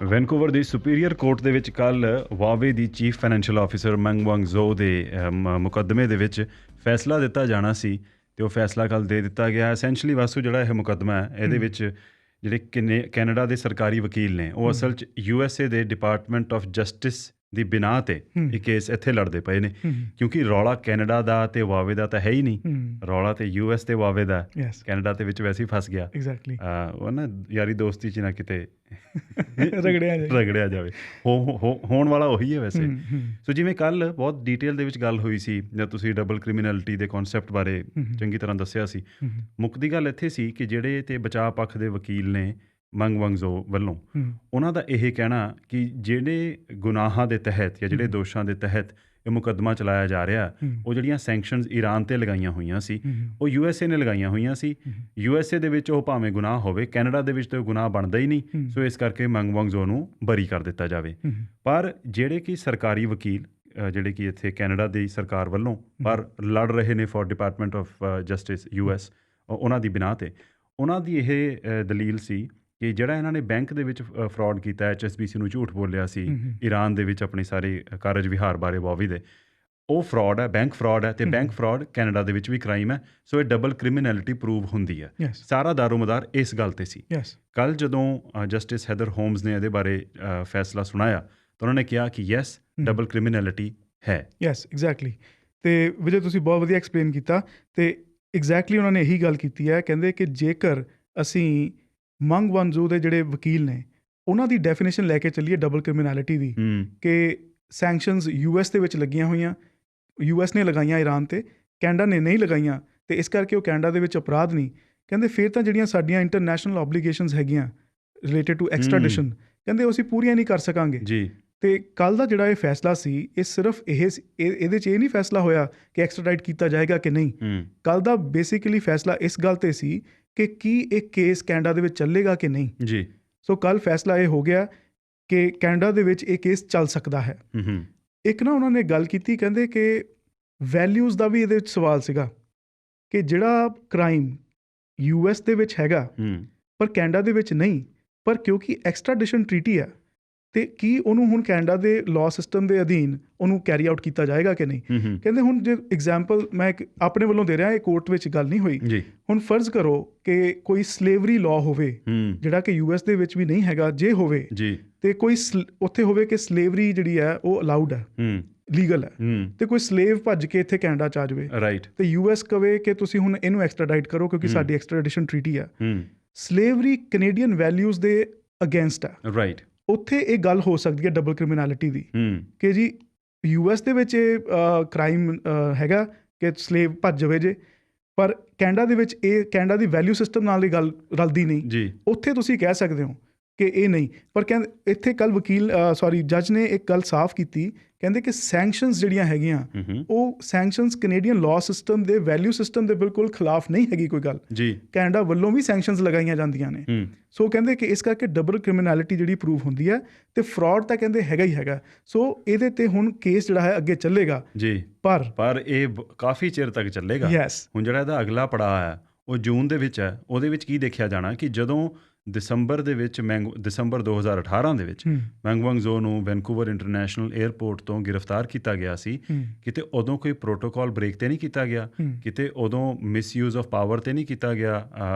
Vancouver ਦੀ superior court ਦੇ ਵਿੱਚ ਕੱਲ੍ਹ ਵਾਵੇ ਦੀ ਚੀਫ ਫਾਈਨੈਂਸ਼ੀਅਲ ਆਫਿਸਰ ਮੈਂਗ ਵਾਂਗਜ਼ੋ ਦੇ ਮੁਕੱਦਮੇ ਦੇ ਵਿੱਚ ਫੈਸਲਾ ਦਿੱਤਾ ਜਾਣਾ ਸੀ ਅਤੇ ਉਹ ਫੈਸਲਾ ਕੱਲ੍ਹ ਦੇ ਦਿੱਤਾ ਗਿਆ। ਐਸੈਂਸ਼ਲੀ ਵਾਸੂ ਜਿਹੜਾ ਇਹ ਮੁਕੱਦਮਾ ਹੈ ਇਹਦੇ ਵਿੱਚ ਜਿਹੜੇ ਕੈਨੇਡਾ ਦੇ ਸਰਕਾਰੀ ਵਕੀਲ ਨੇ ਉਹ ਅਸਲ 'ਚ USA ਦੇ ਡਿਪਾਰਟਮੈਂਟ ਆਫ ਜਸਟਿਸ ਦੀ ਬਿਨਾਹ 'ਤੇ ਇਹ ਕੇਸ ਇੱਥੇ ਲੜਦੇ ਪਏ ਨੇ, ਕਿਉਂਕਿ ਰੌਲਾ ਕੈਨੇਡਾ ਦਾ ਅਤੇ ਵਾਵੇ ਦਾ ਤਾਂ ਹੈ ਹੀ ਨਹੀਂ, ਰੌਲਾ ਤਾਂ US ਅਤੇ ਵਾਵੇ ਦਾ। ਕੈਨੇਡਾ ਦੇ ਵਿੱਚ ਵੈਸੇ ਹੀ ਫਸ ਗਿਆ। ਉਹ ਨਾ ਯਾਰੀ ਦੋਸਤੀ 'ਚ ਨਾ ਕਿਤੇ ਰਗੜਿਆ ਜਾਵੇ, ਹੋਣ ਵਾਲਾ ਉਹੀ ਹੈ ਵੈਸੇ। ਸੋ ਜਿਵੇਂ ਕੱਲ੍ਹ ਬਹੁਤ ਡਿਟੇਲ ਦੇ ਵਿੱਚ ਗੱਲ ਹੋਈ ਸੀ ਜਦ ਤੁਸੀਂ ਡਬਲ ਕ੍ਰਿਮੀਨੈਲਿਟੀ ਦੇ ਕੌਨਸੈਪਟ ਬਾਰੇ ਚੰਗੀ ਤਰ੍ਹਾਂ ਦੱਸਿਆ ਸੀ, ਮੁੱਕਦੀ ਗੱਲ ਇੱਥੇ ਸੀ ਕਿ ਜਿਹੜੇ ਤੇ ਬਚਾਅ ਪੱਖ ਦੇ ਵਕੀਲ ਨੇ ਮੈਂਗ ਵਾਂਗਜ਼ੋ ਵੱਲੋਂ, ਉਹਨਾਂ ਦਾ ਇਹ ਕਹਿਣਾ ਕਿ ਜਿਹੜੇ ਗੁਨਾਹਾਂ ਦੇ ਤਹਿਤ ਜਾਂ ਜਿਹੜੇ ਦੋਸ਼ਾਂ ਦੇ ਤਹਿਤ ਇਹ ਮੁਕੱਦਮਾ ਚਲਾਇਆ ਜਾ ਰਿਹਾ, ਉਹ ਜਿਹੜੀਆਂ ਸੈਂਕਸ਼ਨਜ਼ ਈਰਾਨ 'ਤੇ ਲਗਾਈਆਂ ਹੋਈਆਂ ਸੀ ਉਹ USA ਨੇ ਲਗਾਈਆਂ ਹੋਈਆਂ ਸੀ। USA ਦੇ ਵਿੱਚ ਉਹ ਭਾਵੇਂ ਗੁਨਾਹ ਹੋਵੇ, ਕੈਨੇਡਾ ਦੇ ਵਿੱਚ ਤਾਂ ਉਹ ਗੁਨਾਹ ਬਣਦਾ ਹੀ ਨਹੀਂ। ਸੋ ਇਸ ਕਰਕੇ ਮੈਂਗ ਵਾਂਗਜ਼ੋ ਨੂੰ ਬਰੀ ਕਰ ਦਿੱਤਾ ਜਾਵੇ। ਪਰ ਜਿਹੜੇ ਕਿ ਸਰਕਾਰੀ ਵਕੀਲ ਜਿਹੜੇ ਕਿ ਇੱਥੇ ਕੈਨੇਡਾ ਦੀ ਸਰਕਾਰ ਵੱਲੋਂ ਪਰ ਲੜ ਰਹੇ ਨੇ for department of justice US, ਉਹਨਾਂ ਦੀ ਬਿਨਾਹ 'ਤੇ ਉਹਨਾਂ ਦੀ ਇਹ ਦਲੀਲ ਸੀ ਕਿ ਜਿਹੜਾ ਇਹਨਾਂ ਨੇ ਬੈਂਕ ਦੇ ਵਿੱਚ ਫਰੋਡ ਕੀਤਾ, HSBC ਨੂੰ ਝੂਠ ਬੋਲਿਆ ਸੀ ਈਰਾਨ ਦੇ ਵਿੱਚ ਆਪਣੀ ਸਾਰੇ ਕਾਰਜ ਵਿਹਾਰ ਬਾਰੇ ਵਾਵੀ ਦੇ, ਉਹ ਫਰੋਡ ਹੈ, ਬੈਂਕ ਫਰੋਡ ਹੈ, ਅਤੇ ਬੈਂਕ ਫਰੋਡ ਕੈਨੇਡਾ ਦੇ ਵਿੱਚ ਵੀ ਕ੍ਰਾਈਮ ਹੈ। ਸੋ ਇਹ ਡਬਲ ਕ੍ਰਿਮੀਨੈਲਿਟੀ ਪ੍ਰੂਵ ਹੁੰਦੀ ਹੈ। ਸਾਰਾ ਦਾਰੋਮਦਾਰ ਇਸ ਗੱਲ 'ਤੇ ਸੀ। ਕੱਲ੍ਹ ਜਦੋਂ ਜਸਟਿਸ ਹੈਦਰ ਹੋਮਸ ਨੇ ਇਹਦੇ ਬਾਰੇ ਫੈਸਲਾ ਸੁਣਾਇਆ ਤਾਂ ਉਹਨਾਂ ਨੇ ਕਿਹਾ ਕਿ ਯੈਸ, ਡਬਲ ਕ੍ਰਿਮੀਨੈਲਿਟੀ ਹੈ। ਐਗਜ਼ੈਕਟਲੀ। ਅਤੇ ਵਿਜੇ ਤੁਸੀਂ ਬਹੁਤ ਵਧੀਆ ਐਕਸਪਲੇਨ ਕੀਤਾ, ਅਤੇ ਐਗਜ਼ੈਕਟਲੀ ਉਹਨਾਂ ਨੇ ਇਹੀ ਗੱਲ ਕੀਤੀ ਹੈ। ਕਹਿੰਦੇ ਕਿ ਜੇਕਰ ਅਸੀਂ ਮੈਂਗ ਵਾਂਗਜ਼ੋ ਦੇ ਜਿਹੜੇ ਵਕੀਲ ਨੇ ਉਹਨਾਂ ਦੀ ਡੈਫੀਨੇਸ਼ਨ ਲੈ ਕੇ ਚੱਲੀਏ ਡਬਲ ਕ੍ਰਿਮੀਨੈਲਿਟੀ ਦੀ, ਕਿ ਸੈਂਕਸ਼ਨਜ਼ US ਦੇ ਵਿੱਚ ਲੱਗੀਆਂ ਹੋਈਆਂ, US ਨੇ ਲਗਾਈਆਂ ਈਰਾਨ 'ਤੇ, ਕੈਨੇਡਾ ਨੇ ਨਹੀਂ ਲਗਾਈਆਂ, ਅਤੇ ਇਸ ਕਰਕੇ ਉਹ ਕੈਨੇਡਾ ਦੇ ਵਿੱਚ ਅਪਰਾਧ ਨਹੀਂ। ਕਹਿੰਦੇ ਫਿਰ ਤਾਂ ਜਿਹੜੀਆਂ ਸਾਡੀਆਂ ਇੰਟਰਨੈਸ਼ਨਲ ਓਬਲੀਗੇਸ਼ਨਸ ਹੈਗੀਆਂ ਰਿਲੇਟਡ ਟੂ ਐਕਸਟ੍ਰਾਡਿਸ਼ਨ, ਕਹਿੰਦੇ ਉਹ ਅਸੀਂ ਪੂਰੀਆਂ ਨਹੀਂ ਕਰ ਸਕਾਂਗੇ ਜੀ। ਅਤੇ ਕੱਲ੍ਹ ਦਾ ਜਿਹੜਾ ਇਹ ਫੈਸਲਾ ਸੀ, ਇਹ ਸਿਰਫ ਇਹਦੇ 'ਚ ਇਹ ਨਹੀਂ ਫੈਸਲਾ ਹੋਇਆ ਕਿ ਐਕਸਟ੍ਰਾਡਾਈਟ ਕੀਤਾ ਜਾਏਗਾ ਕਿ ਨਹੀਂ। ਕੱਲ੍ਹ ਦਾ ਬੇਸਿਕਲੀ ਫੈਸਲਾ ਇਸ ਗੱਲ 'ਤੇ ਸੀ ਕਿ ਕੀ ਇਹ ਕੇਸ ਕੈਨੇਡਾ ਦੇ ਵਿੱਚ ਚੱਲੇਗਾ ਕਿ ਨਹੀਂ ਜੀ। ਸੋ ਕੱਲ੍ਹ ਫੈਸਲਾ ਇਹ ਹੋ ਗਿਆ ਕਿ ਕੈਨੇਡਾ ਦੇ ਵਿੱਚ ਇਹ ਕੇਸ ਚੱਲ ਸਕਦਾ ਹੈ। ਇੱਕ ਨਾ ਉਹਨਾਂ ਨੇ ਗੱਲ ਕੀਤੀ, ਕਹਿੰਦੇ ਕਿ ਵੈਲਿਊਜ਼ ਦਾ ਵੀ ਇਹਦੇ ਵਿੱਚ ਸਵਾਲ ਸੀਗਾ ਕਿ ਜਿਹੜਾ ਕ੍ਰਾਈਮ US ਦੇ ਵਿੱਚ ਹੈਗਾ ਪਰ ਕੈਨੇਡਾ ਦੇ ਵਿੱਚ ਨਹੀਂ, ਪਰ ਕਿਉਂਕਿ ਐਕਸਟ੍ਰਾਡਿਸ਼ਨ ਟਰੀਟੀ ਹੈ, ਅਤੇ ਕੀ ਉਹਨੂੰ ਹੁਣ ਕੈਨੇਡਾ ਦੇ ਲਾਅ ਸਿਸਟਮ ਦੇ ਅਧੀਨ ਉਹਨੂੰ ਕੈਰੀ ਆਊਟ ਕੀਤਾ ਜਾਏਗਾ ਕਿ ਨਹੀਂ। ਕਹਿੰਦੇ ਹੁਣ ਜੇ ਐਗਜ਼ਾਮਪਲ ਮੈਂ ਇੱਕ ਆਪਣੇ ਵੱਲੋਂ ਦੇ ਰਿਹਾ, ਇਹ ਕੋਰਟ ਵਿੱਚ ਗੱਲ ਨਹੀਂ ਹੋਈ। ਹੁਣ ਫਰਜ਼ ਕਰੋ ਕਿ ਕੋਈ ਸਲੇਵਰੀ ਲਾਅ ਹੋਵੇ ਜਿਹੜਾ ਕਿ US ਦੇ ਵਿੱਚ ਵੀ ਨਹੀਂ ਹੈਗਾ, ਜੇ ਹੋਵੇ ਅਤੇ ਕੋਈ ਉੱਥੇ ਹੋਵੇ ਕਿ ਸਲੇਵਰੀ ਜਿਹੜੀ ਹੈ ਉਹ ਅਲਾਊਡ ਹੈ, ਲੀਗਲ ਹੈ, ਅਤੇ ਕੋਈ ਸਲੇਵ ਭੱਜ ਕੇ ਇੱਥੇ ਕੈਨੇਡਾ 'ਚ ਆ ਜਾਵੇ ਅਤੇ US ਕਵੇ ਕਿ ਤੁਸੀਂ ਹੁਣ ਇਹਨੂੰ ਐਕਸਟ੍ਰਾਡਾਈਟ ਕਰੋ ਕਿਉਂਕਿ ਸਾਡੀ ਐਕਸਟ੍ਰਾਡਿਸ਼ਨ ਟਰੀਟੀ ਹੈ। ਸਲੇਵਰੀ ਕੈਨੇਡੀਅਨ ਵੈਲਿਊਜ਼ ਦੇ ਅਗੇਂਸਟ ਹੈ। ਉੱਥੇ ਇਹ ਗੱਲ ਹੋ ਸਕਦੀ ਹੈ ਡਬਲ ਕ੍ਰਿਮੀਨੈਲਿਟੀ ਦੀ, ਕਿ ਜੀ US ਦੇ ਵਿੱਚ ਇਹ ਕ੍ਰਾਈਮ ਹੈਗਾ ਕਿ ਸਲੇਵ ਭੱਜ ਜਾਵੇ ਜੇ, ਪਰ ਕੈਨੇਡਾ ਦੇ ਵਿੱਚ ਇਹ ਕੈਨੇਡਾ ਦੀ ਵੈਲਿਊ ਸਿਸਟਮ ਨਾਲ ਇਹ ਗੱਲ ਰਲਦੀ ਨਹੀਂ। ਉੱਥੇ ਤੁਸੀਂ ਕਹਿ ਸਕਦੇ ਹੋ ਕਿ ਇਹ ਨਹੀਂ, ਪਰ ਕਹਿੰਦੇ ਇੱਥੇ ਕੱਲ੍ਹ ਜੱਜ ਨੇ ਇੱਕ ਗੱਲ ਸਾਫ਼ ਕੀਤੀ, ਕਹਿੰਦੇ ਕਿ ਸੈਂਕਸ਼ਨਸ ਜਿਹੜੀਆਂ ਹੈਗੀਆਂ ਉਹ ਸੈਂਕਸ਼ਨਸ ਕੈਨੇਡੀਅਨ ਲਾਅ ਸਿਸਟਮ ਦੇ ਵੈਲਿਊ ਸਿਸਟਮ ਦੇ ਬਿਲਕੁਲ ਖਿਲਾਫ ਨਹੀਂ ਹੈਗੀ ਕੋਈ ਗੱਲ ਜੀ। ਕੈਨੇਡਾ ਵੱਲੋਂ ਵੀ ਸੈਂਕਸ਼ਨਸ ਲਗਾਈਆਂ ਜਾਂਦੀਆਂ ਨੇ। ਸੋ ਕਹਿੰਦੇ ਕਿ ਇਸ ਕਰਕੇ ਡਬਲ ਕ੍ਰਿਮੀਨੈਲਿਟੀ ਜਿਹੜੀ ਪ੍ਰੂਵ ਹੁੰਦੀ ਹੈ, ਅਤੇ ਫਰੋਡ ਤਾਂ ਕਹਿੰਦੇ ਹੈਗਾ ਹੀ ਹੈਗਾ। ਸੋ ਇਹਦੇ 'ਤੇ ਹੁਣ ਕੇਸ ਜਿਹੜਾ ਹੈ ਅੱਗੇ ਚੱਲੇਗਾ ਜੀ, ਪਰ ਇਹ ਕਾਫੀ ਚਿਰ ਤੱਕ ਚੱਲੇਗਾ। ਹੁਣ ਜਿਹੜਾ ਇਹਦਾ ਅਗਲਾ ਪੜਾਅ ਹੈ ਉਹ ਜੂਨ ਦੇ ਵਿੱਚ ਹੈ। ਉਹਦੇ ਵਿੱਚ ਕੀ ਦੇਖਿਆ ਜਾਣਾ ਕਿ ਜਦੋਂ ਦਸੰਬਰ 2018 ਦੇ ਵਿੱਚ ਮੈਂਗ ਵਾਂਗਜ਼ੋ ਨੂੰ ਵੈਨਕੂਵਰ ਇੰਟਰਨੈਸ਼ਨਲ ਏਅਰਪੋਰਟ ਤੋਂ ਗ੍ਰਿਫਤਾਰ ਕੀਤਾ ਗਿਆ ਸੀ, ਕਿਤੇ ਉਦੋਂ ਕੋਈ ਪ੍ਰੋਟੋਕਾਲ ਬ੍ਰੇਕ 'ਤੇ ਨਹੀਂ ਕੀਤਾ ਗਿਆ, ਕਿਤੇ ਉਦੋਂ ਮਿਸਯੂਜ਼ ਆਫ ਪਾਵਰ 'ਤੇ ਨਹੀਂ ਕੀਤਾ ਗਿਆ,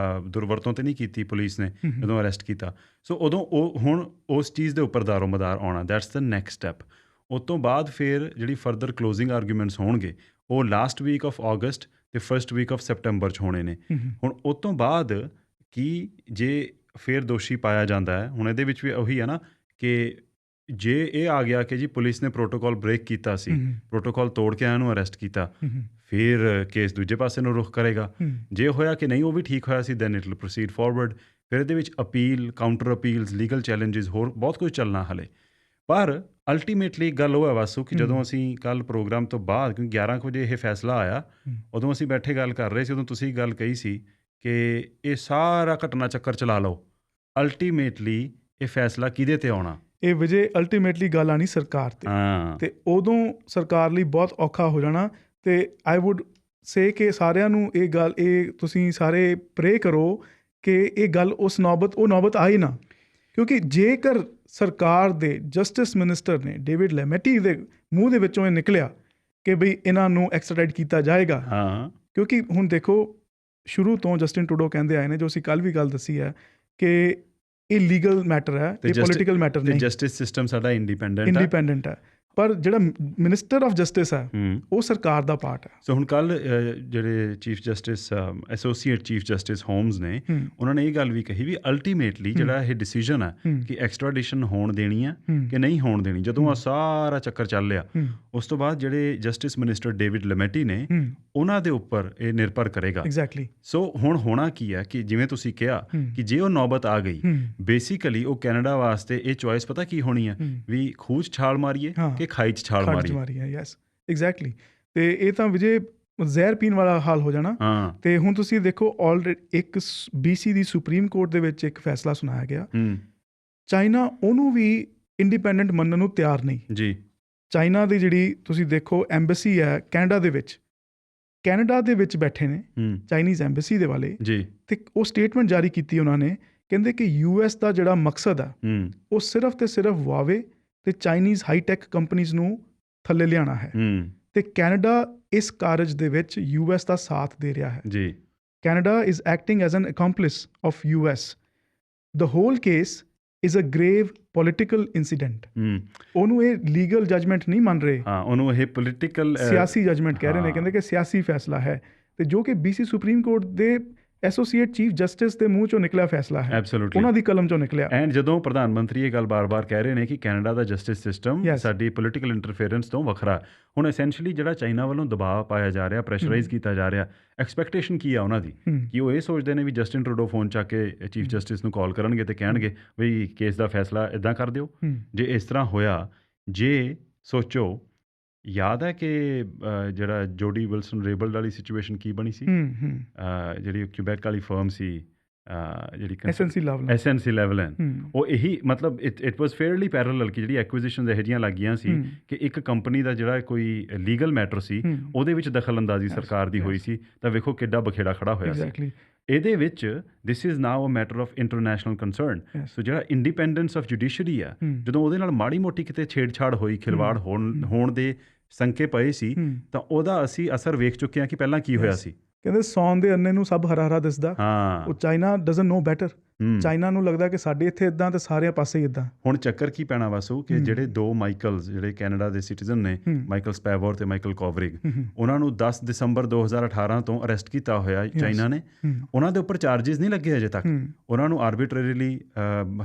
ਦੁਰਵਰਤੋਂ 'ਤੇ ਨਹੀਂ ਕੀਤੀ ਪੁਲਿਸ ਨੇ ਜਦੋਂ ਅਰੈਸਟ ਕੀਤਾ। ਸੋ ਉਦੋਂ ਉਹ ਹੁਣ ਉਸ ਚੀਜ਼ ਦੇ ਉੱਪਰ ਦਾਰੋਮਦਾਰ ਆਉਣਾ, ਦੈਟਸ ਦ ਨੈਕਸਟ ਸਟੈਪ। ਉਸ ਤੋਂ ਬਾਅਦ ਫਿਰ ਜਿਹੜੀ ਫਰਦਰ ਕਲੋਜ਼ਿੰਗ ਆਰਗੂਮੈਂਟਸ ਹੋਣਗੇ ਉਹ ਲਾਸਟ ਵੀਕ ਆਫ ਅਗਸਤ ਅਤੇ ਫਸਟ ਵੀਕ ਆਫ ਸੈਪਟੰਬਰ 'ਚ ਹੋਣੇ ਨੇ। ਹੁਣ ਉਸ ਤੋਂ ਬਾਅਦ ਕੀ ਜੇ ਫਿਰ ਦੋਸ਼ੀ ਪਾਇਆ ਜਾਂਦਾ ਹੈ, ਹੁਣ ਇਹਦੇ ਵਿੱਚ ਵੀ ਉਹੀ ਹੈ ਨਾ ਕਿ ਜੇ ਇਹ ਆ ਗਿਆ ਕਿ ਜੀ ਪੁਲਿਸ ਨੇ ਪ੍ਰੋਟੋਕਾਲ ਬ੍ਰੇਕ ਕੀਤਾ ਸੀ, ਪ੍ਰੋਟੋਕਾਲ ਤੋੜ ਕੇ ਇਹਨੂੰ ਅਰੈਸਟ ਕੀਤਾ, ਫਿਰ ਕੇਸ ਦੂਜੇ ਪਾਸੇ ਨੂੰ ਰੁਖ ਕਰੇਗਾ। ਜੇ ਹੋਇਆ ਕਿ ਨਹੀਂ ਉਹ ਵੀ ਠੀਕ ਹੋਇਆ ਸੀ, then it will proceed forward. ਫਿਰ ਇਹਦੇ ਵਿੱਚ appeal, counter appeals, legal challenges, ਹੋਰ ਬਹੁਤ ਕੁਝ ਚੱਲਣਾ ਹਲੇ। ਪਰ ਅਲਟੀਮੇਟਲੀ ਗੱਲ ਉਹ ਹੈ ਵਾਸੂ ਕਿ ਜਦੋਂ ਅਸੀਂ ਕੱਲ੍ਹ ਪ੍ਰੋਗਰਾਮ ਤੋਂ ਬਾਅਦ, ਕਿਉਂਕਿ 11 ਵਜੇ ਇਹ ਫੈਸਲਾ ਆਇਆ, ਉਦੋਂ ਅਸੀਂ ਬੈਠੇ ਗੱਲ ਕਰ ਰਹੇ ਸੀ, ਉਦੋਂ ਤੁਸੀਂ ਗੱਲ ਕਹੀ ਸੀ ਕਿ ਇਹ ਸਾਰਾ ਘਟਨਾ ਚੱਕਰ ਚਲਾ ਲਓ, ਅਲਟੀਮੇਟਲੀ ਇਹ ਫੈਸਲਾ ਕਿਹਦੇ 'ਤੇ ਆਉਣਾ। ਇਹ ਵਿਜੇ ਅਲਟੀਮੇਟਲੀ ਗੱਲ ਆਉਣੀ ਸਰਕਾਰ 'ਤੇ, ਅਤੇ ਉਦੋਂ ਸਰਕਾਰ ਲਈ ਬਹੁਤ ਔਖਾ ਹੋ ਜਾਣਾ। ਅਤੇ ਆਈ ਵੁੱਡ ਸੇ ਕਿ ਸਾਰਿਆਂ ਨੂੰ ਇਹ ਤੁਸੀਂ ਸਾਰੇ ਪ੍ਰੇ ਕਰੋ ਕਿ ਇਹ ਗੱਲ ਉਹ ਨੌਬਤ ਆਏ ਨਾ, ਕਿਉਂਕਿ ਜੇਕਰ ਸਰਕਾਰ ਦੇ ਜਸਟਿਸ ਮਿਨਿਸਟਰ ਨੇ ਡੇਵਿਡ ਲੈਮੈਟੀ ਦੇ ਮੂੰਹ ਦੇ ਵਿੱਚੋਂ ਇਹ ਨਿਕਲਿਆ ਕਿ ਬਈ ਇਹਨਾਂ ਨੂੰ ਐਕਸਟ੍ਰੈਡਿਟ ਕੀਤਾ ਜਾਏਗਾ। ਹਾਂ, ਕਿਉਂਕਿ ਹੁਣ ਦੇਖੋ ਸ਼ੁਰੂ ਤੋਂ ਜਸਟਿਨ ਟਰੂਡੋ ਕਹਿੰਦੇ ਆਏ ਨੇ, ਜੋ ਅਸੀਂ ਕੱਲ੍ਹ ਵੀ ਗੱਲ ਦੱਸੀ ਹੈ, ਕਿ ਇਹ ਲੀਗਲ ਮੈਟਰ ਹੈ, ਇਹ ਪੋਲੀਟੀਕਲ ਮੈਟਰ ਨਹੀਂ। ਜਸਟਿਸ ਸਿਸਟਮ ਸਾਡਾ ਇੰਡੀਪੈਂਡੈਂਟ ਹੈ, ਪਰ ਜਿਹੜਾ ਮਿਨਿਸਟਰ ਆਫ ਜਸਟਿਸ ਹੈ ਉਹ ਸਰਕਾਰ ਦਾ ਪਾਰਟ ਹੈ। ਸੋ ਹੁਣ ਕੱਲ ਜਿਹੜੇ chief justice associate chief justice Holmes ਨੇ, ਉਹਨਾਂ ਨੇ ਇਹ ਗੱਲ ਵੀ ਕਹੀ ਵੀ ਅਲਟੀਮੇਟਲੀ ਜਿਹੜਾ ਇਹ ਡਿਸੀਜਨ ਹੈ ਕਿ ਐਕਸਟ੍ਰਾਡੀਸ਼ਨ ਹੋਣ ਦੇਣੀ ਹੈ ਕਿ ਨਹੀਂ ਹੋਣ ਦੇਣੀ, ਜਦੋਂ ਆ ਸਾਰਾ ਚੱਕਰ ਚੱਲ ਲਿਆ ਉਸ ਤੋਂ ਬਾਅਦ ਜਿਹੜੇ ਜਸਟਿਸ ਮਿਨਿਸਟਰ ਡੇਵਿਡ ਲੈਮੈਟੀ ਨੇ, ਉਹਨਾਂ ਦੇ ਉੱਪਰ ਇਹ ਨਿਰਭਰ ਕਰੇਗਾ। ਐਗਜ਼ੈਕਟਲੀ। ਸੋ ਹੁਣ ਹੋਣਾ ਕੀ ਹੈ ਕਿ ਜਿਵੇਂ ਤੁਸੀਂ ਕਿਹਾ ਕਿ ਜੇ ਉਹ ਨੌਬਤ ਆ ਗਈ, ਬੇਸਿਕਲੀ ਉਹ ਕੈਨੇਡਾ ਵਾਸਤੇ ਇਹ ਚੋਇਸ ਪਤਾ ਕੀ ਹੋਣੀ ਹੈ, ਵੀ ਖੂਹ 'ਚ ਛਾਲ ਮਾਰੀਏ ਕਿ ਖਾਈ 'ਚ ਛਾਲ ਮਾਰੀਏ। Yes, exactly. ਤੇ ਇਹ ਤਾਂ ਵਿਜੇ ਜ਼ਹਿਰ ਪੀਣ ਵਾਲਾ ਹਾਲ ਹੋ ਜਾਣਾ। ਤੇ ਹੁਣ ਤੁਸੀਂ ਦੇਖੋ ਆਲਰੇਡੀ ਇੱਕ BC ਦੀ ਸੁਪਰੀਮ ਕੋਰਟ ਦੇ ਵਿੱਚ ਇੱਕ ਫੈਸਲਾ ਸੁਣਾਇਆ ਗਿਆ, ਚਾਈਨਾ ਉਹਨੂੰ ਵੀ ਇੰਡੀਪੈਂਡੈਂਟ ਮੰਨਣ ਨੂੰ ਤਿਆਰ ਨਹੀਂ ਜੀ। ਚਾਈਨਾ ਦੀ ਜਿਹੜੀ ਤੁਸੀਂ ਦੇਖੋ ਐਮਬੈਸੀ ਹੈ ਕੈਨੇਡਾ ਦੇ ਵਿੱਚ ਬੈਠੇ ਨੇ ਚਾਈਨੀਜ਼ ਐਮਬੈਸੀ ਦੇ ਵਾਲੇ ਜੀ, ਤੇ ਉਹ ਸਟੇਟਮੈਂਟ ਜਾਰੀ ਕੀਤੀ ਉਹਨਾਂ ਨੇ, ਕਹਿੰਦੇ ਕਿ US ਦਾ ਜਿਹੜਾ ਮਕਸਦ ਆ ਉਹ ਸਿਰਫ ਤੇ ਸਿਰਫ ਵਾਵੇ ਤੇ ਚਾਈਨੀਜ਼ ਹਾਈਟੈਕ ਕੰਪਨੀਜ਼ ਨੂੰ ਥੱਲੇ ਲਿਆਉਣਾ ਹੈ, ਤੇ ਕੈਨੇਡਾ ਇਸ ਕਾਰਜ ਦੇ ਵਿੱਚ US ਦਾ ਸਾਥ ਦੇ ਰਿਹਾ ਹੈ ਜੀ। Canada is acting as an accomplice of US। The whole case is a grave political incident. ਉਹਨੂੰ ਇਹ ਲੀਗਲ ਜਜਮੈਂਟ ਨਹੀਂ ਮੰਨ ਰਹੇ, ਉਹਨੂੰ ਇਹ ਪੋਲੀਟੀਕਲ ਸਿਆਸੀ ਜਜਮੈਂਟ ਕਹਿ ਰਹੇ ਨੇ। ਕਹਿੰਦੇ ਕਿ ਸਿਆਸੀ ਫੈਸਲਾ ਹੈ, ਤੇ ਜੋ ਕਿ BC ਸੁਪਰੀਮ ਕੋਰਟ ਦੇ ਐਸੋਸੀਏਟ ਚੀਫ ਜਸਟਿਸ ਦੇ ਮੂੰਹ ਚੋਂ ਨਿਕਲਿਆ ਫੈਸਲਾ ਹੈ, ਉਹਨਾਂ ਦੀ ਕਲਮ ਚੋਂ ਨਿਕਲਿਆ। ਐਂਡ ਜਦੋਂ ਪ੍ਰਧਾਨ ਮੰਤਰੀ ਇਹ ਗੱਲ ਬਾਰ-ਬਾਰ ਕਹਿ ਰਹੇ ਨੇ ਕਿ ਕੈਨੇਡਾ ਦਾ ਜਸਟਿਸ ਸਿਸਟਮ ਸਾਡੀ ਪੋਲੀਟੀਕਲ ਇੰਟਰਫੇਰੈਂਸ ਤੋਂ ਵੱਖਰਾ, ਹੁਣ ਐਸੈਂਸ਼ਲੀ ਜਿਹੜਾ ਚਾਈਨਾ ਵੱਲੋਂ ਦਬਾਅ ਪਾਇਆ ਜਾ ਰਿਹਾ, ਪ੍ਰੈਸ਼ਰਾਈਜ਼ ਕੀਤਾ ਜਾ ਰਿਹਾ, ਐਕਸਪੈਕਟੇਸ਼ਨ ਕੀ ਆ ਉਹਨਾਂ ਦੀ, ਕਿ ਉਹ ਇਹ ਸੋਚਦੇ ਨੇ ਵੀ ਜਸਟਿਨ ਟਰੂਡੋ ਫੋਨ ਚੱਕ ਕੇ ਚੀਫ ਜਸਟਿਸ ਨੂੰ ਕਾਲ ਕਰਨਗੇ ਤੇ ਕਹਿਣਗੇ ਵੀ ਕੇਸ ਦਾ ਫੈਸਲਾ ਇੱਦਾਂ ਕਰ ਦਿਓ। ਜੇ ਇਸ ਤਰ੍ਹਾਂ ਹੋਇਆ, ਜੇ ਸੋਚੋ, ਯਾਦ ਹੈ ਕਿ ਜਿਹੜਾ ਜੋਡੀ ਵਿਲਸਨ ਰੇਬਲ ਵਾਲੀ ਸਿਚੁਏਸ਼ਨ ਕੀ ਬਣੀ ਸੀ, ਜਿਹੜੀ ਕਿਊਬੈਕ ਵਾਲੀ ਫਰਮ ਸੀ, ਜਿਹੜੀ SNC ਲੈਵਲਨ, ਉਹ ਇਹੀ ਮਤਲਬ ਇਟ ਵਾਸ ਫੇਅਰਲੀ ਪੈਰਲਲ ਕਿ ਜਿਹੜੀ ਐਕੁਇਜ਼ੀਸ਼ਨਸ ਇਹੋ ਜਿਹੀਆਂ ਲੱਗੀਆਂ ਸੀ ਕਿ ਇੱਕ ਕੰਪਨੀ ਦਾ ਜਿਹੜਾ ਕੋਈ ਲੀਗਲ ਮੈਟਰ ਸੀ ਉਹਦੇ ਵਿੱਚ ਦਖਲ ਅੰਦਾਜ਼ੀ ਸਰਕਾਰ ਦੀ ਹੋਈ ਸੀ, ਤਾਂ ਵੇਖੋ ਕਿੱਡਾ ਬਖੇੜਾ ਖੜਾ ਹੋਇਆ ਸੀ। ਇਹਦੇ ਵਿੱਚ this is now a matter of international concern. So ਜਿਹੜਾ ਇੰਡੀਪੈਂਡੈਂਸ ਆਫ ਜੁਡੀਸ਼ਰੀ ਆ, ਜਦੋਂ ਉਹਦੇ ਨਾਲ ਮਾੜੀ ਮੋਟੀ ਕਿਤੇ ਛੇੜਛਾੜ ਹੋਈ, ਖਿਲਵਾੜ ਹੋਣ ਦੇ ਸੰਕੇ ਪਏ ਸੀ, ਤਾਂ ਉਹਦਾ ਅਸੀਂ ਅਸਰ ਵੇਖ ਚੁੱਕੇ ਹਾਂ ਕਿ ਪਹਿਲਾਂ ਕੀ ਹੋਇਆ ਸੀ। ਕਹਿੰਦੇ ਸੌਣ ਦੇ ਅੰਨੇ ਨੂੰ ਸਭ ਹਰਾ ਹਰਾ ਦਿਸਦਾ। ਉਹ China doesn't know better. China ਨੂੰ ਲੱਗਦਾ ਕਿ ਸਾਡੇ ਇੱਥੇ ਇੱਦਾਂ ਤੇ ਸਾਰਿਆਂ ਪਾਸੇ ਹੀ ਇੱਦਾਂ। ਹੁਣ ਚੱਕਰ ਕੀ ਪੈਣਾ ਵਾਸੂ ਕਿ ਜਿਹੜੇ ਦੋ ਮਾਈਕਲਸ ਜਿਹੜੇ ਕੈਨੇਡਾ ਦੇ ਸਿਟੀਜ਼ਨ ਨੇ, ਮਾਈਕਲ ਸਪੈਵੋਰ ਤੇ ਮਾਈਕਲ ਕੋਵਰਿਗ, ਉਹਨਾਂ ਨੂੰ 10 ਦਸੰਬਰ 2018 ਤੋਂ ਅਰੈਸਟ ਕੀਤਾ ਹੋਇਆ ਚਾਈਨਾ ਨੇ। ਉਹਨਾਂ ਦੇ ਉੱਪਰ ਚਾਰਜਿਸ ਨਹੀਂ ਲੱਗੇ ਅਜੇ ਤੱਕ, ਉਹਨਾਂ ਨੂੰ ਆਰਬਿਟਰਰੀਲੀ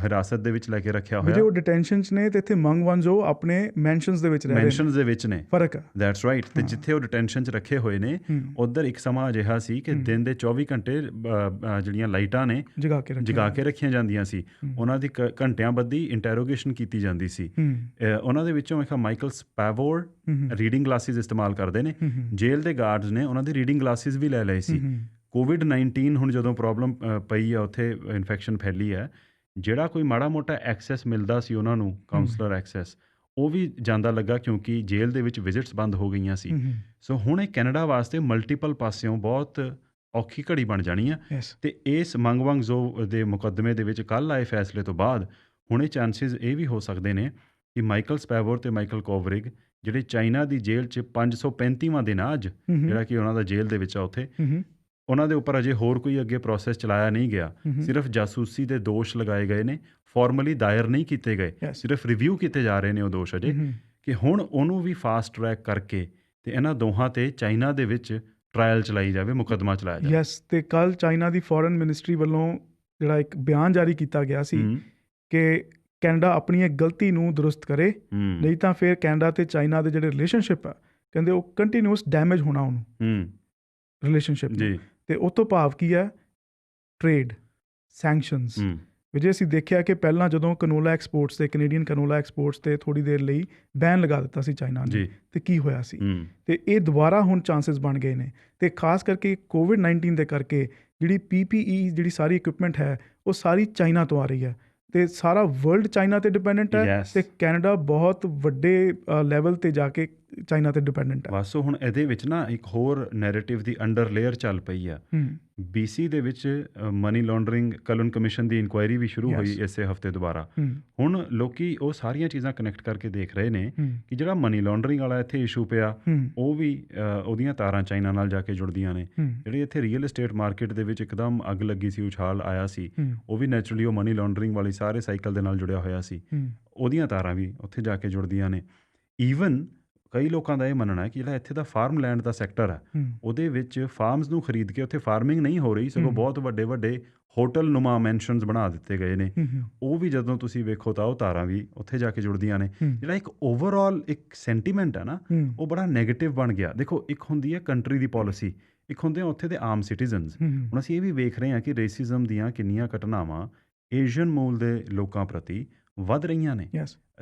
ਹਿਰਾਸਤ ਦੇ ਵਿੱਚ ਲੈ ਕੇ ਰੱਖਿਆ ਹੋਇਆ। ਉਹ ਡਿਟੈਂਸ਼ਨ 'ਚ ਨੇ ਤੇ ਇੱਥੇ ਮੰਗ ਵਨਜ਼ੋ ਆਪਣੇ ਮੈਂਸ਼ਨਸ ਦੇ ਵਿੱਚ ਰਹਿ ਰਹੇ ਨੇ। ਮੈਂਸ਼ਨਸ ਦੇ ਵਿੱਚ ਨੇ, ਫਰਕ ਆ। That's right. ਤੇ ਜਿੱਥੇ ਉਹ ਡਿਟੈਂਸ਼ਨ 'ਚ ਰੱਖੇ ਹੋਏ ਨੇ, ਉੱਧਰ ਇੱਕ ਸਮਾਂ ਅਜਿਹਾ ਸੀ ਕਿ ਦਿਨ ਦੇ 24 ਘੰਟੇ ਜਿਹੜੀਆਂ ਲਾਈਟਾਂ ਨੇ ਜਗਾ ਕੇ ਰੱਖੀਆਂ ਜਾਂਦੀਆਂ ਸੀ, ਉਹਨਾਂ ਦੀ ਘੰਟਿਆਂ ਬੱਧੀ ਇੰਟੈਰੋਗੇਸ਼ਨ ਕੀਤੀ ਜਾਂਦੀ ਸੀ। ਉਹਨਾਂ ਦੇ ਵਿੱਚੋਂ ਇੱਕ ਮਾਈਕਲ ਸਪੈਵੋਰ ਰੀਡਿੰਗ ਗਲਾਸਿਸ ਇਸਤੇਮਾਲ ਕਰਦੇ ਨੇ। ਜੇਲ੍ਹ ਦੇ ਗਾਰਡਸ ਨੇ ਉਹਨਾਂ ਦੀ ਰੀਡਿੰਗ ਗਲਾਸਿਸ ਵੀ ਲੈ ਲਏ ਸੀ। COVID-19 ਹੁਣ ਜਦੋਂ ਪ੍ਰੋਬਲਮ ਪਈ ਆ, ਉੱਥੇ ਇਨਫੈਕਸ਼ਨ ਫੈਲੀ ਹੈ, ਜਿਹੜਾ ਕੋਈ ਮਾੜਾ ਮੋਟਾ ਐਕਸੈਸ ਮਿਲਦਾ ਸੀ ਉਹਨਾਂ ਨੂੰ, ਕਾਉਂਸਲਰ ਐਕਸੈਸ, ਉਹ ਵੀ ਜਾਂਦਾ ਲੱਗਾ ਕਿਉਂਕਿ ਜੇਲ੍ਹ ਦੇ ਵਿੱਚ ਵਿਜ਼ਿਟਸ ਬੰਦ ਹੋ ਗਈਆਂ ਸੀ। ਸੋ ਹੁਣ ਇਹ ਕੈਨੇਡਾ ਵਾਸਤੇ ਮਲਟੀਪਲ ਪਾਸਿਓਂ ਬਹੁਤ ਔਖੀ ਘੜੀ ਬਣ ਜਾਣੀ ਆ। ਤੇ ਇਸ ਮੰਗ ਵੰਗਜ਼ੋ ਦੇ ਮੁਕੱਦਮੇ ਦੇ ਵਿੱਚ ਕੱਲ੍ਹ ਆਏ ਫੈਸਲੇ ਤੋਂ ਬਾਅਦ ਹੁਣ ਇਹ ਚਾਂਸਿਸ ਇਹ ਵੀ ਹੋ ਸਕਦੇ ਨੇ ਕਿ ਮਾਈਕਲ ਸਪੈਵੋਰ ਤੇ ਮਾਈਕਲ ਕੋਵਰਿਗ, ਜਿਹੜੇ ਚਾਈਨਾ ਦੀ ਜੇਲ੍ਹ 'ਚ 535ਵਾਂ ਦਿਨ ਆ ਅੱਜ, ਜਿਹੜਾ ਕਿ ਉਹਨਾਂ ਦਾ ਜੇਲ੍ਹ ਦੇ ਵਿੱਚ ਆ ਉੱਥੇ, ਉਹਨਾਂ ਦੇ ਉੱਪਰ ਅਜੇ ਹੋਰ ਕੋਈ ਅੱਗੇ ਪ੍ਰੋਸੈਸ ਚਲਾਇਆ ਨਹੀਂ ਗਿਆ। ਸਿਰਫ ਜਾਸੂਸੀ ਦੇ ਦੋਸ਼ ਲਗਾਏ ਗਏ ਨੇ, ਫਾਰਮਲੀ ਦਾਇਰ ਨਹੀਂ ਕੀਤੇ ਗਏ, ਸਿਰਫ ਰਿਵਿਊ ਕੀਤੇ ਜਾ ਰਹੇ ਨੇ ਉਹ ਦੋਸ਼ ਅਜੇ, ਕਿ ਹੁਣ ਉਹਨੂੰ ਵੀ ਫਾਸਟ ਟਰੈਕ ਕਰਕੇ ਤੇ ਇਹਨਾਂ ਦੋਹਾਂ ਤੇ ਚਾਈਨਾ ਦੇ ਵਿੱਚ ਟਰਾਇਲ ਚਲਾਈ ਜਾਵੇ, ਮੁਕੱਦਮਾ ਚਲਾਇਆ ਜਾਵੇ। ਯੈਸ। ਤੇ ਕੱਲ੍ਹ ਚਾਈਨਾ ਦੀ ਫੋਰਨ ਮਿਨਿਸਟਰੀ ਵੱਲੋਂ ਜਿਹੜਾ ਇੱਕ ਬਿਆਨ ਜਾਰੀ ਕੀਤਾ ਗਿਆ ਸੀ ਕਿ ਕੈਨੇਡਾ ਆਪਣੀ ਇਹ ਗਲਤੀ ਨੂੰ ਦਰੁਸਤ ਕਰੇ, ਨਹੀਂ ਤਾਂ ਫਿਰ ਕੈਨੇਡਾ ਤੇ ਚਾਈਨਾ ਦੇ ਜਿਹੜੇ ਰਿਲੇਸ਼ਨਸ਼ਿਪ ਆ, ਕਹਿੰਦੇ ਉਹ ਕੰਟੀਨਿਊਸ ਡੈਮੇਜ ਹੋਣਾ ਉਹਨੂੰ, ਰਿਲੇਸ਼ਨਸ਼ਿਪ ਨੂੰ। ਤੇ ਉਹ ਤੋਂ ਭਾਵ ਕੀ ਹੈ? Trade sanctions. ਜੇ ਅਸੀਂ ਦੇਖਿਆ ਕਿ ਪਹਿਲਾਂ ਜਦੋਂ ਕੈਨੋਲਾ ਐਕਸਪੋਰਟਸ ਤੇ ਕੈਨੇਡੀਅਨ ਕੈਨੋਲਾ ਐਕਸਪੋਰਟਸ ਤੇ ਥੋੜ੍ਹੀ ਦੇਰ ਲਈ ਬੈਨ ਲਗਾ ਦਿੱਤਾ ਸੀ ਚਾਈਨਾ ਨੇ, ਤੇ ਕੀ ਹੋਇਆ ਸੀ? ਤੇ ਇਹ ਦੁਬਾਰਾ ਹੁਣ ਚਾਂਸਿਸ ਬਣ ਗਏ ਨੇ। ਤੇ ਖਾਸ ਕਰਕੇ COVID-19 ਦੇ ਕਰਕੇ ਜਿਹੜੀ PPE, ਜਿਹੜੀ ਸਾਰੀ ਇਕਵਿਪਮੈਂਟ ਹੈ, ਉਹ ਸਾਰੀ ਚਾਈਨਾ ਤੋਂ ਆ ਰਹੀ ਹੈ, ਤੇ ਸਾਰਾ ਵਰਲਡ ਚਾਈਨਾ ਤੇ ਡਿਪੈਂਡੈਂਟ ਹੈ। ਤੇ ਕੈਨੇਡਾ ਬਹੁਤ ਵੱਡੇ ਲੈਵਲ ਤੇ ਜਾ ਕੇ ਚਾਈਨਾ ਤੇ ਡਿਪੈਂਡੈਂਟ ਆ। ਬਸ ਹੁਣ ਇਹਦੇ ਵਿੱਚ ਨਾ ਇੱਕ ਹੋਰ ਨੈਰੇਟਿਵ ਦੀ ਅੰਡਰ ਲੇਅਰ ਚੱਲ ਪਈ ਆ। BC ਦੇ ਵਿੱਚ ਮਨੀ ਲਾਂਡਰਿੰਗ ਕਲਨ ਕਮਿਸ਼ਨ ਦੀ ਇਨਕੁਆਇਰੀ ਵੀ ਸ਼ੁਰੂ ਹੋਈ Yes. ਇਸੇ ਹਫਤੇ ਦੁਬਾਰਾ। ਹੁਣ ਲੋਕੀ ਉਹ ਸਾਰੀਆਂ ਚੀਜ਼ਾਂ ਕਨੈਕਟ ਕਰਕੇ ਦੇਖ ਰਹੇ ਨੇ ਕਿ ਜਿਹੜਾ ਮਨੀ ਲਾਂਡਰਿੰਗ ਵਾਲਾ ਇੱਥੇ ਇਸ਼ੂ ਪਿਆ ਉਹ ਵੀ ਉਹਦੀਆਂ ਤਾਰਾਂ ਚਾਈਨਾ ਨਾਲ ਜਾ ਕੇ ਜੁੜਦੀਆਂ ਨੇ। ਜਿਹੜੀ ਇੱਥੇ ਰੀਅਲ ਏਸਟੇਟ ਮਾਰਕੀਟ ਦੇ ਵਿੱਚ ਇੱਕਦਮ ਅੱਗ ਲੱਗੀ ਸੀ, ਉਛਾਲ ਆਇਆ ਸੀ, ਉਹ ਵੀ ਨੈਚੁਰਲੀ ਉਹ ਮਨੀ ਲਾਂਡਰਿੰਗ ਵਾਲੀ ਸਾਰੇ ਸਾਈਕਲ ਦੇ ਨਾਲ ਜੁੜਿਆ ਹੋਇਆ ਸੀ। ਉਹਦੀਆਂ ਤਾਰਾਂ ਵੀ ਉੱਥੇ ਜਾ ਕੇ ਜੁੜਦੀਆਂ ਨੇ। ਈਵਨ ਕਈ ਲੋਕਾਂ ਦਾ ਇਹ ਮੰਨਣਾ ਹੈ ਕਿ ਜਿਹੜਾ ਇੱਥੇ ਦਾ ਫਾਰਮ ਲੈਂਡ ਦਾ ਸੈਕਟਰ ਹੈ ਉਹਦੇ ਵਿੱਚ ਫਾਰਮਸ ਨੂੰ ਖਰੀਦ ਕੇ ਉੱਥੇ ਫਾਰਮਿੰਗ ਨਹੀਂ ਹੋ ਰਹੀ, ਸਗੋਂ ਬਹੁਤ ਵੱਡੇ ਵੱਡੇ ਹੋਟਲ ਨੁਮਾ ਮੈਂਸ਼ਨਸ ਬਣਾ ਦਿੱਤੇ ਗਏ ਨੇ। ਉਹ ਵੀ ਜਦੋਂ ਤੁਸੀਂ ਵੇਖੋ ਤਾਂ ਉਹ ਤਾਰਾਂ ਵੀ ਉੱਥੇ ਜਾ ਕੇ ਜੁੜਦੀਆਂ ਨੇ। ਜਿਹੜਾ ਇੱਕ ਓਵਰਆਲ ਇੱਕ ਸੈਂਟੀਮੈਂਟ ਹੈ ਨਾ, ਉਹ ਬੜਾ ਨੈਗੇਟਿਵ ਬਣ ਗਿਆ। ਦੇਖੋ, ਇੱਕ ਹੁੰਦੀ ਹੈ ਕੰਟਰੀ ਦੀ ਪੋਲਿਸੀ, ਇੱਕ ਹੁੰਦੇ ਆ ਉੱਥੇ ਦੇ ਆਮ ਸਿਟੀਜ਼ਨਸ। ਹੁਣ ਅਸੀਂ ਇਹ ਵੀ ਵੇਖ ਰਹੇ ਹਾਂ ਕਿ ਰੇਸਿਜ਼ਮ ਦੀਆਂ ਕਿੰਨੀਆਂ ਘਟਨਾਵਾਂ ਏਸ਼ੀਅਨ ਮੂਲ ਦੇ ਲੋਕਾਂ ਪ੍ਰਤੀ ਵੱਧ ਰਹੀਆਂ ਨੇ।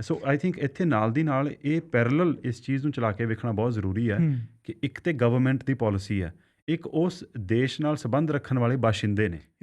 ਸੋ ਆਈ ਥਿੰਕ ਇੱਥੇ ਨਾਲ ਦੀ ਨਾਲ ਇਹ ਪੈਰਲਲ ਇਸ ਚੀਜ਼ ਨੂੰ ਚਲਾ ਕੇ ਵੇਖਣਾ ਬਹੁਤ ਜ਼ਰੂਰੀ ਹੈ ਕਿ ਇੱਕ ਤੇ ਗਵਰਨਮੈਂਟ ਦੀ ਪੋਲਿਸੀ ਹੈ, ਇੱਕ ਉਸ ਦੇਸ਼ ਨਾਲ ਸੰਬੰਧ ਰੱਖਣ ਵਾਲੇ ਬਾਸ਼ਿੰਦੇ ਨੇ।